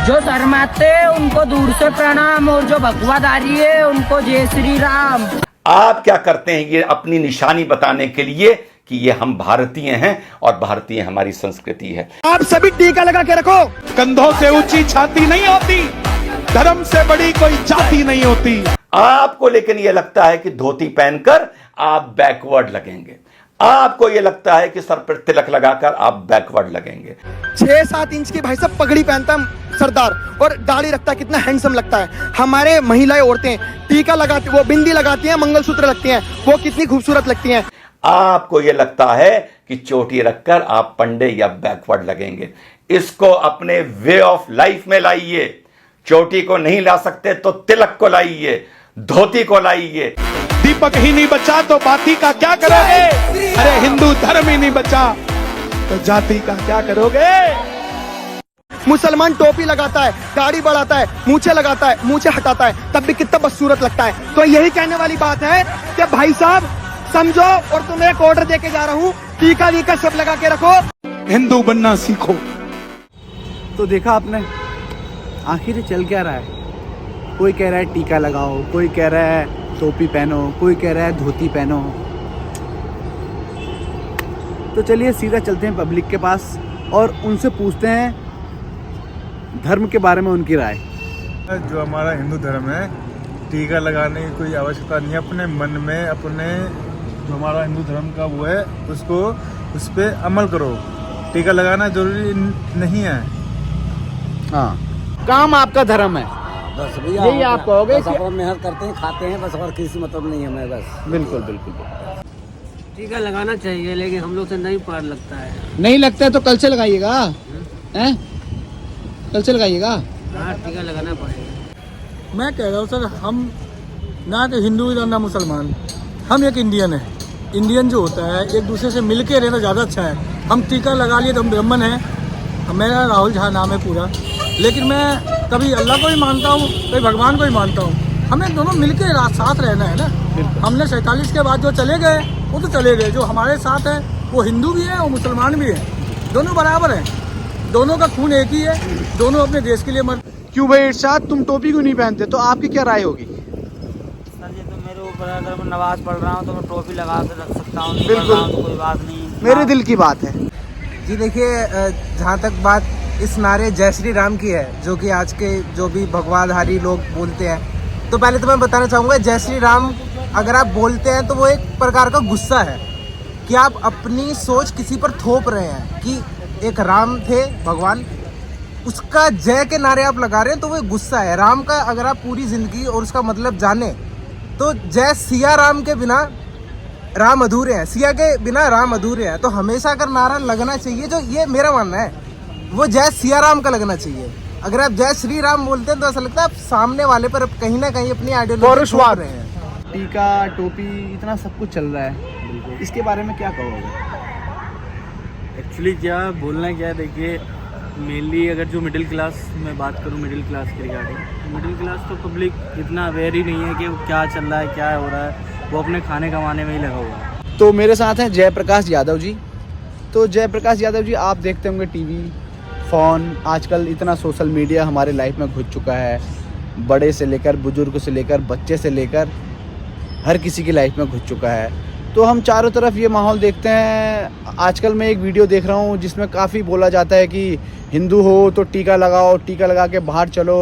जो शर्माते हैं उनको दूर से प्रणाम और जो भगवाधारी है उनको जय श्री राम। आप क्या करते हैं ये अपनी निशानी बताने के लिए कि ये हम भारतीय हैं और भारतीय हमारी संस्कृति है। आप सभी टीका लगा के रखो। कंधों से ऊंची छाती नहीं होती, धर्म से बड़ी कोई जाति नहीं होती। आपको लेकिन ये लगता है कि धोती पहनकर आप बैकवर्ड लगेंगे, आपको ये लगता है कि सर पर तिलक लगाकर आप बैकवर्ड लगेंगे। 6-7 इंच की भाई साहब पगड़ी पहनता सरदार और दाढ़ी रखता है, कितना हैंडसम लगता है। हमारे महिलाएं औरतें टीका लगाती, वो बिंदी लगाती हैं, मंगलसूत्र लगती हैं, वो कितनी खूबसूरत लगती हैं। आपको यह लगता है कि चोटी रखकर आप पंडे या बैकवर्ड लगेंगे। इसको अपने वे ऑफ लाइफ में लाइए। चोटी को नहीं ला सकते तो तिलक को लाइए, धोती को लाइए। दीपक ही नहीं बचा तो बाती का क्या करोगे? अरे हिंदू धर्म ही नहीं बचा तो जाति का क्या करोगे? मुसलमान टोपी लगाता है, दाढ़ी बढ़ाता है, मूछे लगाता है, मूछे हटाता है, तब भी कितना बदसूरत लगता है। तो यही कहने वाली बात है कि भाई साहब समझो, और तुम्हें एक ऑर्डर देके जा रहा हूँ, टीका वीका सब लगा के रखो, हिंदू बनना सीखो। तो देखा आपने आखिर चल क्या रहा है। कोई कह रहा है टीका लगाओ, कोई कह रहा है टोपी पहनो, कोई कह रहा है धोती पहनो। तो चलिए सीधा चलते हैं पब्लिक के पास और उनसे पूछते हैं धर्म के बारे में उनकी राय। जो हमारा हिंदू धर्म है, टीका लगाने की कोई आवश्यकता नहीं है। अपने मन में अपने जो हमारा हिंदू धर्म का वो है उसको उस पर अमल करो। टीका लगाना जरूरी नहीं है। हाँ, काम आपका धर्म है, बस भैया यही आप कहोगे कि अपना मेहनत करते हैं, खाते हैं, बस और किसी मतलब नहीं है हमें। बस बिल्कुल बिल्कुल टीका लगाना चाहिए, लेकिन हम लोग से नहीं पार लगता है। नहीं लगता है तो कल से लगाइएगा, हैं? कल से लगाइएगा। हाँ, टीका लगाना पड़ेगा। मैं कह रहा हूँ सर, हम ना तो हिंदू ना मुसलमान, हम एक इंडियन है। इंडियन जो होता है एक दूसरे से मिल के रहना ज़्यादा अच्छा है। हम टीका लगा लिए तो हम ब्राह्मण हैं। मेरा राहुल झा नाम है पूरा, लेकिन मैं कभी अल्लाह को भी मानता हूँ, कभी भगवान को भी मानता हूँ। हमें दोनों मिल के साथ रहना है ना। हमने 47 के बाद जो चले गए वो तो चले गए, जो हमारे साथ है वो हिंदू भी है और मुसलमान भी है, दोनों बराबर हैं, दोनों का खून एक ही है, दोनों अपने देश के लिए मर। क्यों भाई इरशाद, तुम टोपी क्यों नहीं पहनते? तो आपकी क्या राय होगी? सर जी, तो मेरे ऊपर अगर मैं नमाज पढ़ रहा हूँ तो मैं टोपी लगा के रख सकता हूँ, बिल्कुल, तो कोई बात नहीं। मेरे दिल की बात है जी। देखिए, जहाँ तक बात इस नारे जय श्री राम की है, जो कि आज के जो भी भगवाधारी लोग बोलते हैं, तो पहले तो मैं बताना चाहूँगा, जय श्री राम अगर आप बोलते हैं तो वो एक प्रकार का गुस्सा है कि आप अपनी सोच किसी पर थोप रहे हैं कि एक राम थे भगवान, उसका जय के नारे आप लगा रहे हैं, तो वो गुस्सा है। राम का अगर आप पूरी ज़िंदगी और उसका मतलब जाने तो जय सिया राम के बिना राम अधूरे हैं, सिया के बिना राम अधूरे हैं। तो हमेशा अगर नारा लगना चाहिए, जो ये मेरा मानना है, वो जय सिया राम का लगना चाहिए। अगर आप जय श्री राम बोलते हैं तो ऐसा लगता है आप सामने वाले पर कहीं ना कहीं अपनी आइडियोलॉजी थोप रहे हैं। टीका टोपी इतना सब कुछ चल रहा है, इसके बारे में क्या कहोगे? एक्चुअली क्या बोलना क्या है, देखिए मेनली अगर जो मिडिल क्लास में बात करूँ, मिडिल क्लास के रिगार्डिंग, मिडिल क्लास तो पब्लिक इतना अवेयर ही नहीं है कि क्या चल रहा है, क्या हो रहा है, वो अपने खाने कमाने में ही लगा हुआ है। तो मेरे साथ हैं जयप्रकाश यादव जी। तो जयप्रकाश यादव जी, आप देखते होंगे टीवी, फ़ोन, आजकल इतना सोशल मीडिया हमारे लाइफ में घुस चुका है, बड़े से लेकर बुजुर्ग से लेकर बच्चे से लेकर हर किसी की लाइफ में घुस चुका है। तो हम चारों तरफ ये माहौल देखते हैं। आजकल मैं एक वीडियो देख रहा हूँ जिसमें काफ़ी बोला जाता है कि हिंदू हो तो टीका लगाओ, टीका लगा के बाहर चलो,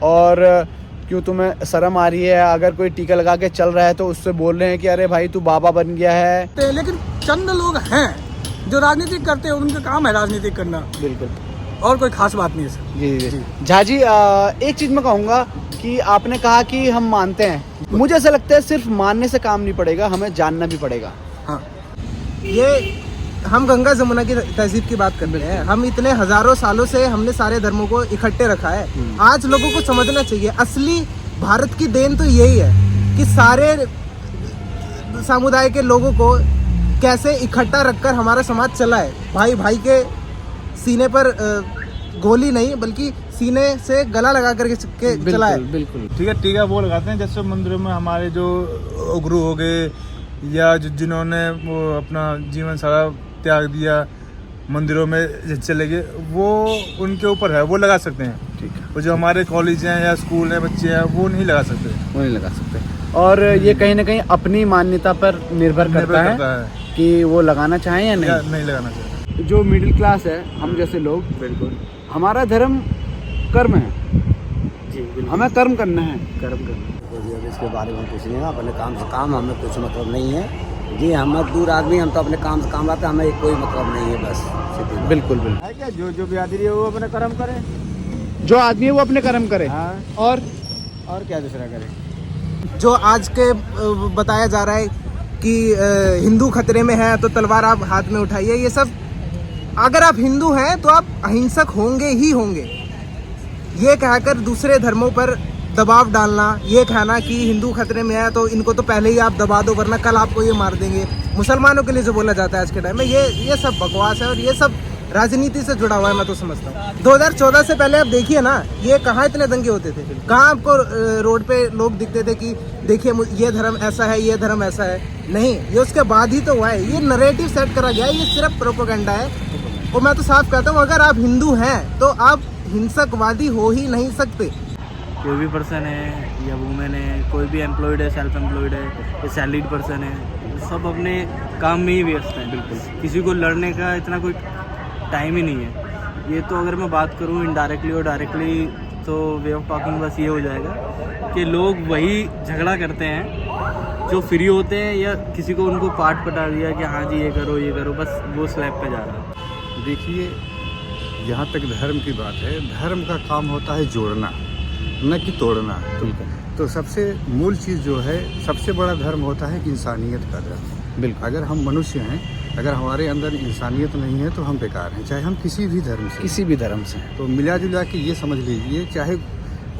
और क्यों तुम्हें शर्म आ रही है अगर कोई टीका लगा के चल रहा है तो उससे बोल रहे हैं कि अरे भाई तू बाबा बन गया है। लेकिन चंद लोग हैं जो राजनीति करते हैं, उनका काम है राजनीति करना, बिल्कुल, और कोई खास बात नहीं है सर। जी जी झा जी, एक चीज़ मैं कहूँगा कि आपने कहा कि हम मानते हैं, मुझे ऐसा लगता है सिर्फ मानने से काम नहीं पड़ेगा, हमें जानना भी पड़ेगा। हाँ, ये हम गंगा जमुना की तहजीब की बात कर रहे हैं। हम इतने हजारों सालों से हमने सारे धर्मों को इकट्ठे रखा है। आज लोगों को समझना चाहिए, असली भारत की देन तो यही है कि सारे समुदाय के लोगों को कैसे इकट्ठा रखकर हमारा समाज चला है। भाई भाई के सीने पर गोली नहीं बल्कि सीने से गला लगा करके चला है। बिल्कुल ठीक है, टीका वो लगाते हैं। जैसे मंदिरों में हमारे जो गुरु हो गए या जिन्होंने वो अपना जीवन सारा त्याग दिया, मंदिरों में चले गए, वो उनके ऊपर है, वो लगा सकते हैं। ठीक है, वो जो हमारे कॉलेज हैं या स्कूल हैं, बच्चे हैं, वो नहीं लगा सकते। वो नहीं लगा सकते। और ये कहीं ना कहीं अपनी मान्यता पर निर्भर करता है कि वो लगाना चाहें या नहीं। नहीं लगाना चाहिए। जो मिडिल क्लास है, हम जैसे लोग, बिल्कुल हमारा धर्म कर्म है, जी, बिल्कुल हमें कर्म करना है। कर्म करना। कोई अब इसके बारे में कुछ नहीं है, अपने काम से काम, हमें कुछ मतलब नहीं है जी। हम मजदूर आदमी, हम तो अपने काम से काम आते हैं, हमें कोई मतलब नहीं है, बस सीधी बात। बिल्कुल बिल्कुल। है क्या, जो भी आदमी है वो अपना कर्म करे। जो आदमी है वो अपने कर्म करे। हाँ, और क्या दूसरा करे। जो आज के बताया जा रहा है कि हिंदू खतरे में है तो तलवार आप हाथ में उठाइए, ये सब अगर आप हिंदू हैं तो आप अहिंसक होंगे ही होंगे। ये कहकर दूसरे धर्मों पर दबाव डालना, ये कहना कि हिंदू खतरे में है तो इनको तो पहले ही आप दबा दो वरना कल आपको ये मार देंगे, मुसलमानों के लिए जो बोला जाता है आज के टाइम में, ये सब बकवास है और ये सब राजनीति से जुड़ा हुआ है, मैं तो समझता हूँ। 2014 से पहले आप देखिए ना, ये कहाँ इतने दंगे होते थे, कहाँ आपको रोड पे लोग दिखते थे कि देखिए ये धर्म ऐसा है, ये धर्म ऐसा है। नहीं, ये उसके बाद ही तो हुआ है। ये नरेटिव सेट करा गया है, ये सिर्फ प्रोपेगेंडा है। और मैं तो साफ कहता हूँ, अगर आप हिंदू हैं तो आप हिंसकवादी हो ही नहीं सकते। कोई भी पर्सन है या वुमेन है, कोई भी एम्प्लॉयड है, सेल्फ एम्प्लॉयड है या सैलरीड पर्सन है, सब अपने काम में ही व्यस्त हैं। बिल्कुल किसी को लड़ने का इतना कोई टाइम ही नहीं है। ये तो अगर मैं बात करूँ इनडायरेक्टली और डायरेक्टली, तो वे ऑफ टॉकिंग बस ये हो जाएगा कि लोग वही झगड़ा करते हैं जो फ्री होते हैं, या किसी को उनको पाठ पटा दिया कि हाँ जी ये करो, बस वो स्लैब पे जा रहा है। देखिए, जहाँ तक धर्म की बात है, धर्म का काम होता है जोड़ना, न कि तोड़ना। तो सबसे मूल चीज़ जो है, सबसे बड़ा धर्म होता है इंसानियत का धर्म। बिल्कुल। अगर हम मनुष्य हैं, अगर हमारे अंदर इंसानियत नहीं है तो हम बेकार हैं, चाहे हम किसी भी धर्म से तो मिला जुला के ये समझ लीजिए, चाहे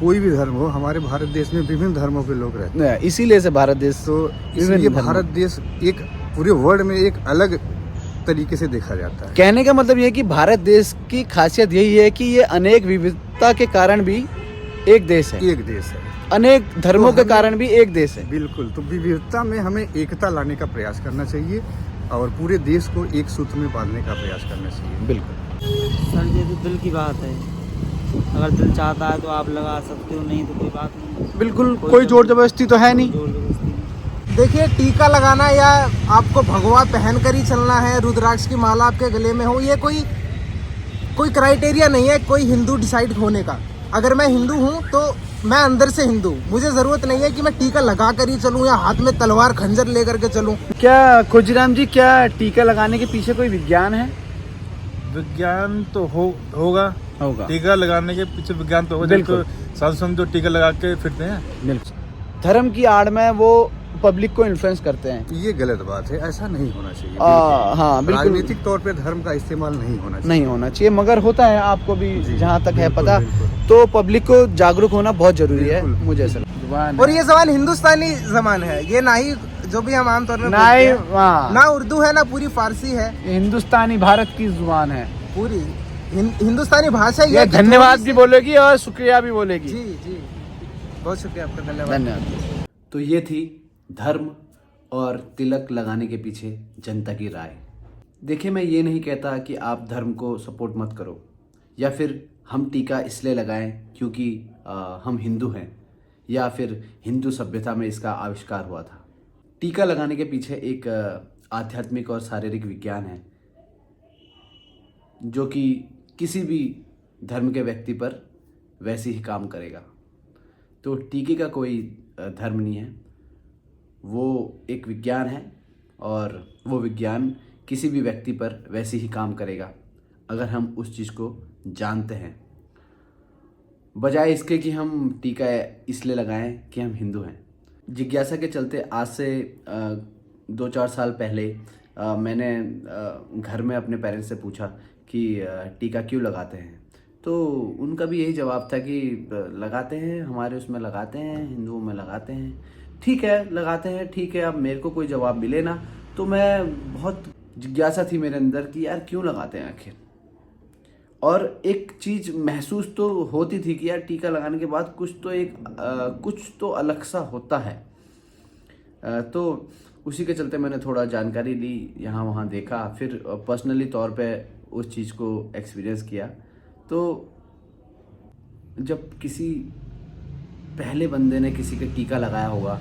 कोई भी धर्म हो, हमारे भारत देश में विभिन्न धर्मों के लोग रहते हैं। इसीलिए से भारत देश, तो इसलिए भारत देश एक पूरे वर्ल्ड में एक अलग तरीके से देखा जाता है। कहने का मतलब ये है कि भारत देश की खासियत यही है कि ये अनेक विविधता के कारण भी एक देश है। एक देश है, अनेक धर्मों के कारण भी एक देश है। बिल्कुल। तो विविधता में हमें एकता लाने का प्रयास करना चाहिए और पूरे देश को एक सूत्र में बांधने का प्रयास करना चाहिए। बिल्कुल सर, ये तो दिल की बात है। अगर दिल चाहता है तो आप लगा सकते हो, नहीं तो कोई बात नहीं। बिल्कुल, कोई जोर जबरदस्ती तो है नहीं। जोर जबरदस्ती नहीं। देखिए, टीका लगाना या आपको भगवा पहन कर ही चलना है, रुद्राक्ष की माला आपके गले में हो, ये कोई क्राइटेरिया नहीं है कोई हिंदू डिसाइड होने का। अगर मैं हिंदू हूँ तो मैं अंदर से हिंदू, मुझे ज़रूरत नहीं है कि मैं टीका लगा कर ही चलूँ या हाथ में तलवार खंजर लेकर के चलूँ। क्या खुजराम जी, क्या टीका लगाने के पीछे कोई विज्ञान है? विज्ञान तो होगा। टीका लगाने के पीछे विज्ञान तो होगा। बिल्कुल। साधु संत जो टीका लगा के फिरते हैं, बिल्कुल। धर्म की आड़ में वो पब्लिक को इन्फ्लुएंस करते हैं। ये गलत बात है, ऐसा नहीं होना चाहिए। हाँ, बिल्कुल। राजनीतिक तौर पे धर्म का इस्तेमाल नहीं होना चाहिए। मगर होता है, आपको भी जहाँ तक है बिल्कुल, पता, बिल्कुल। तो पब्लिक को जागरूक होना बहुत जरूरी है, बिल्कुल। मुझे ऐसा लगता है। और ये जबान हिंदुस्तानी जबान है, ये ना ही जो भी हम आमतौर में ना ही बोलते हैं, ना उर्दू है ना पूरी फारसी है, हिंदुस्तानी भारत की जुबान है, पूरी हिंदुस्तानी भाषा ये धन्यवाद भी बोलेगी और शुक्रिया भी बोलेगी। जी, बहुत शुक्रिया आपका, धन्यवाद। तो ये थी धर्म और तिलक लगाने के पीछे जनता की राय। देखिए, मैं ये नहीं कहता कि आप धर्म को सपोर्ट मत करो, या फिर हम टीका इसलिए लगाएं क्योंकि हम हिंदू हैं, या फिर हिंदू सभ्यता में इसका आविष्कार हुआ था। टीका लगाने के पीछे एक आध्यात्मिक और शारीरिक विज्ञान है, जो कि किसी भी धर्म के व्यक्ति पर वैसे ही काम करेगा। तो टीके का कोई धर्म नहीं है, वो एक विज्ञान है, और वो विज्ञान किसी भी व्यक्ति पर वैसे ही काम करेगा अगर हम उस चीज़ को जानते हैं, बजाय इसके कि हम टीका इसलिए लगाएं कि हम हिंदू हैं। जिज्ञासा के चलते आज से 2-4 साल पहले मैंने घर में अपने पेरेंट्स से पूछा कि टीका क्यों लगाते हैं, तो उनका भी यही जवाब था कि लगाते हैं, हमारे उसमें लगाते हैं, हिंदुओं में लगाते हैं। ठीक है, लगाते हैं, ठीक है। अब मेरे को कोई जवाब मिले ना, तो मैं बहुत जिज्ञासा थी मेरे अंदर कि यार क्यों लगाते हैं आखिर। और एक चीज़ महसूस तो होती थी कि यार टीका लगाने के बाद कुछ तो अलग सा होता है। तो उसी के चलते मैंने थोड़ा जानकारी ली, यहाँ वहाँ देखा, फिर पर्सनली तौर पे उस चीज़ को एक्सपीरियंस किया। तो जब किसी पहले बंदे ने किसी का टीका लगाया होगा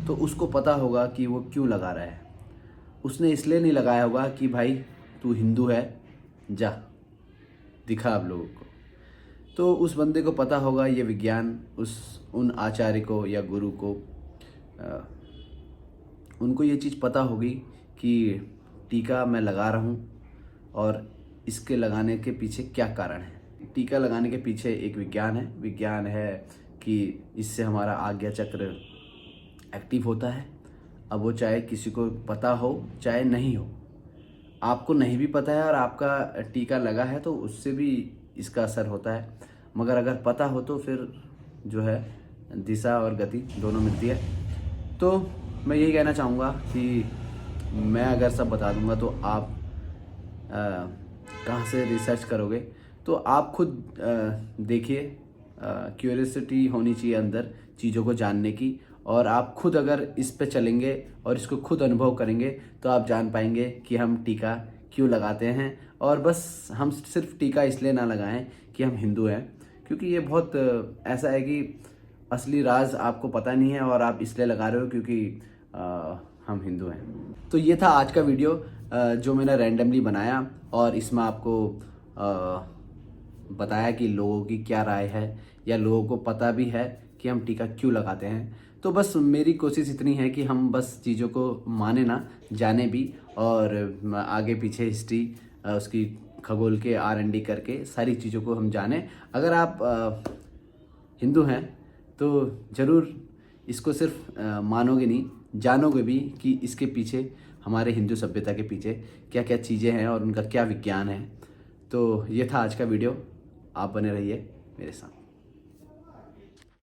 तो उसको पता होगा कि वो क्यों लगा रहा है। उसने इसलिए नहीं लगाया होगा कि भाई तू हिंदू है, जा दिखा आप लोगों को। तो उस बंदे को पता होगा ये विज्ञान, उन आचार्य को या गुरु को उनको ये चीज़ पता होगी कि टीका मैं लगा रहा हूँ और इसके लगाने के पीछे क्या कारण है। टीका लगाने के पीछे एक विज्ञान है कि इससे हमारा आज्ञा चक्र एक्टिव होता है। अब वो चाहे किसी को पता हो चाहे नहीं हो, आपको नहीं भी पता है और आपका टीका लगा है तो उससे भी इसका असर होता है, मगर अगर पता हो तो फिर जो है दिशा और गति दोनों मिलती है। तो मैं यही कहना चाहूँगा कि मैं अगर सब बता दूँगा तो आप कहाँ से रिसर्च करोगे, तो आप खुद देखिए। क्यूरियोसिटी होनी चाहिए अंदर चीज़ों को जानने की, और आप खुद अगर इस पे चलेंगे और इसको खुद अनुभव करेंगे तो आप जान पाएंगे कि हम टीका क्यों लगाते हैं। और बस हम सिर्फ टीका इसलिए ना लगाएं कि हम हिंदू हैं, क्योंकि ये बहुत ऐसा है कि असली राज आपको पता नहीं है और आप इसलिए लगा रहे हो क्योंकि हम हिंदू हैं। तो ये था आज का वीडियो जो मैंने रैंडमली बनाया, और इसमें आपको बताया कि लोगों की क्या राय है या लोगों को पता भी है कि हम टीका क्यों लगाते हैं। तो बस मेरी कोशिश इतनी है कि हम बस चीज़ों को माने ना, जाने भी, और आगे पीछे हिस्ट्री उसकी खगोल के R&D करके सारी चीज़ों को हम जानें। अगर आप हिंदू हैं तो ज़रूर इसको सिर्फ मानोगे नहीं, जानोगे भी कि इसके पीछे, हमारे हिंदू सभ्यता के पीछे क्या क्या चीज़ें हैं और उनका क्या विज्ञान है। तो ये था आज का वीडियो, आप बने रहिए मेरे साथ।